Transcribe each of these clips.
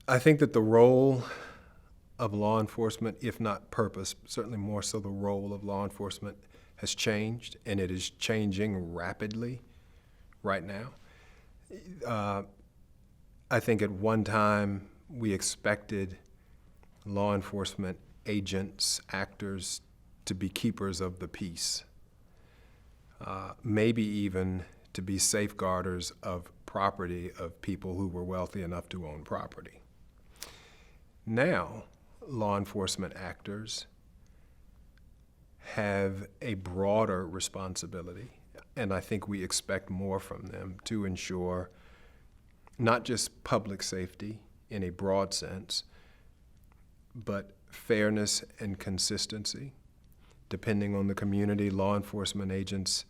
I think that the role of law enforcement, if not purpose, certainly more so the role of law enforcement has changed, and it is changing rapidly right now. I think at one time we expected law enforcement agents, actors, to be keepers of the peace, maybe even to be safeguarders of property of people who were wealthy enough to own property. Now, law enforcement actors have a broader responsibility, and I think we expect more from them to ensure not just public safety in a broad sense, but fairness and consistency. Depending on the community, law enforcement agents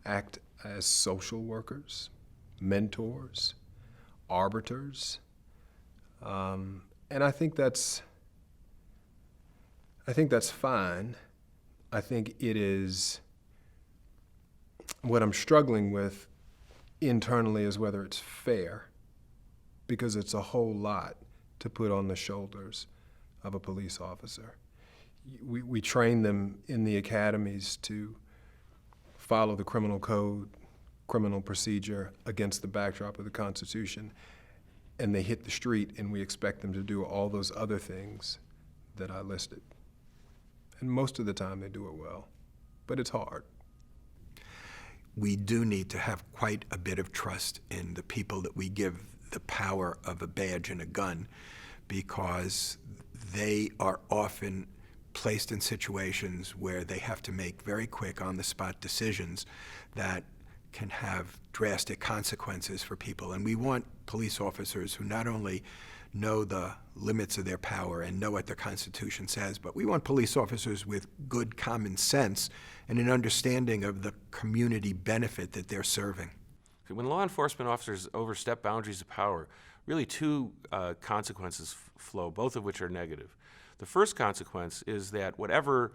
act as social workers, mentors, arbiters, and I think that's fine. I think it is, what I'm struggling with internally is whether it's fair, because it's a whole lot to put on the shoulders of a police officer. We train them in the academies to follow the criminal code, criminal procedure against the backdrop of the Constitution, and they hit the street and we expect them to do all those other things that I listed. And most of the time they do it well, but it's hard. We do need to have quite a bit of trust in the people that we give the power of a badge and a gun, because they are often placed in situations where they have to make very quick, on-the-spot decisions that can have drastic consequences for people. And we want police officers who not only know the limits of their power and know what the Constitution says, but we want police officers with good common sense and an understanding of the community benefit that they're serving. When law enforcement officers overstep boundaries of power, really two consequences flow, both of which are negative. The first consequence is that whatever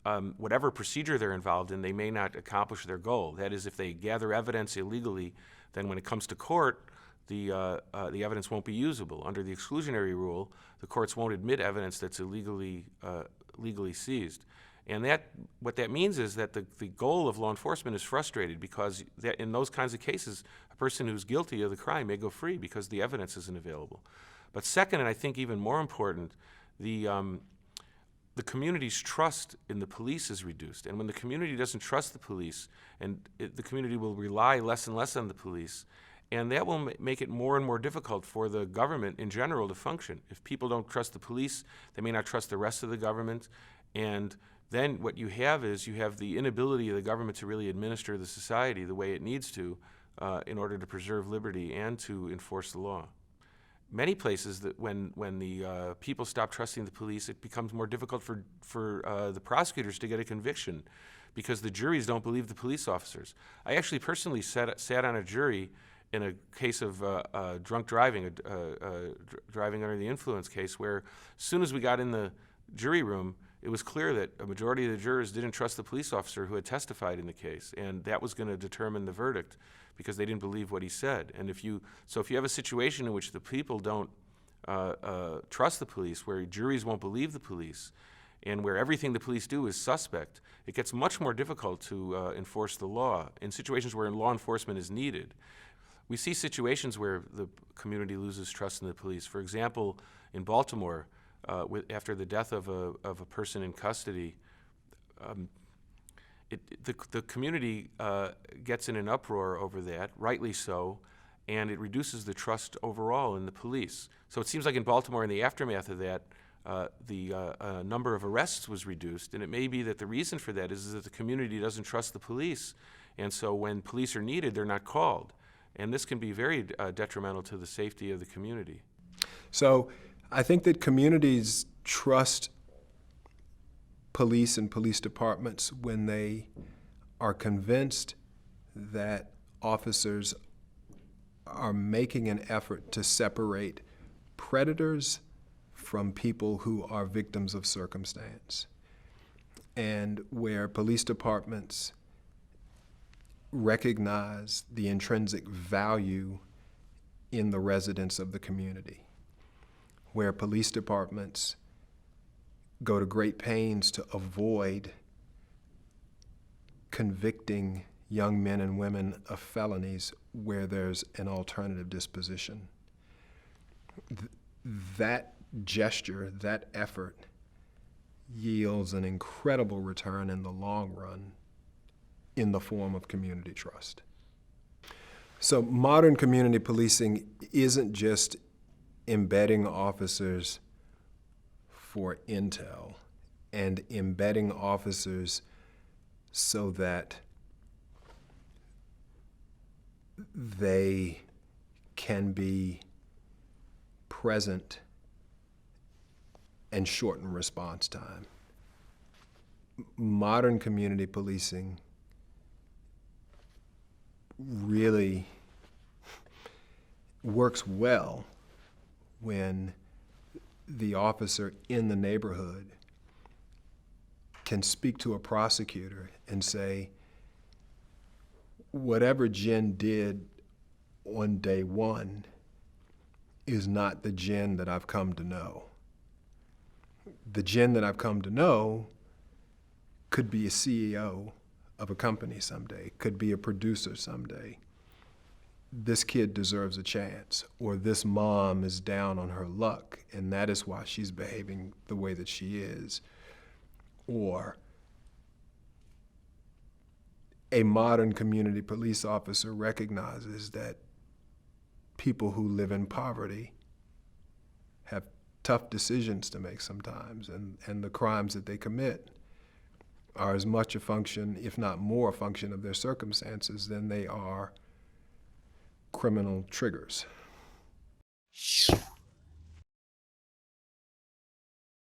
procedure they're involved in, they may not accomplish their goal. That is, if they gather evidence illegally, then when it comes to court, the evidence won't be usable. Under the exclusionary rule, the courts won't admit evidence that's legally seized. And what that means is that the goal of law enforcement is frustrated, because in those kinds of cases, a person who's guilty of the crime may go free because the evidence isn't available. But second, and I think even more important, the community's trust in the police is reduced. And when the community doesn't trust the police, the community will rely less and less on the police, and that will make it more and more difficult for the government in general to function. If people don't trust the police, they may not trust the rest of the government, and then what you have is you have the inability of the government to really administer the society the way it needs to in order to preserve liberty and to enforce the law. Many places that when the people stop trusting the police, it becomes more difficult for the prosecutors to get a conviction, because the juries don't believe the police officers. I actually personally sat on a jury in a case of drunk driving, driving under the influence case, where as soon as we got in the jury room, it was clear that a majority of the jurors didn't trust the police officer who had testified in the case, and that was going to determine the verdict, because they didn't believe what he said. And if you have a situation in which the people don't trust the police, where juries won't believe the police, and where everything the police do is suspect, it gets much more difficult to enforce the law in situations where law enforcement is needed. We see situations where the community loses trust in the police. For example, in Baltimore, after the death of a person in custody, the community gets in an uproar over that, rightly so, and it reduces the trust overall in the police. So it seems like in Baltimore, in the aftermath of that, the number of arrests was reduced, and it may be that the reason for that is that the community doesn't trust the police, and so when police are needed, they're not called. And this can be very detrimental to the safety of the community. So I think that communities trust police and police departments when they are convinced that officers are making an effort to separate predators from people who are victims of circumstance, and where police departments recognize the intrinsic value in the residents of the community. where police departments go to great pains to avoid convicting young men and women of felonies where there's an alternative disposition. That gesture, that effort, yields an incredible return in the long run in the form of community trust. So modern community policing isn't just embedding officers for intel and embedding officers so that they can be present and shorten response time. Modern community policing really works well when the officer in the neighborhood can speak to a prosecutor and say, whatever Jen did on day one is not the Jen that I've come to know. The Jen that I've come to know could be a CEO of a company someday, could be a producer someday. This kid deserves a chance, or this mom is down on her luck, and that is why she's behaving the way that she is. Or a modern community police officer recognizes that people who live in poverty have tough decisions to make sometimes, and the crimes that they commit are as much a function, if not more a function of their circumstances than they are criminal triggers.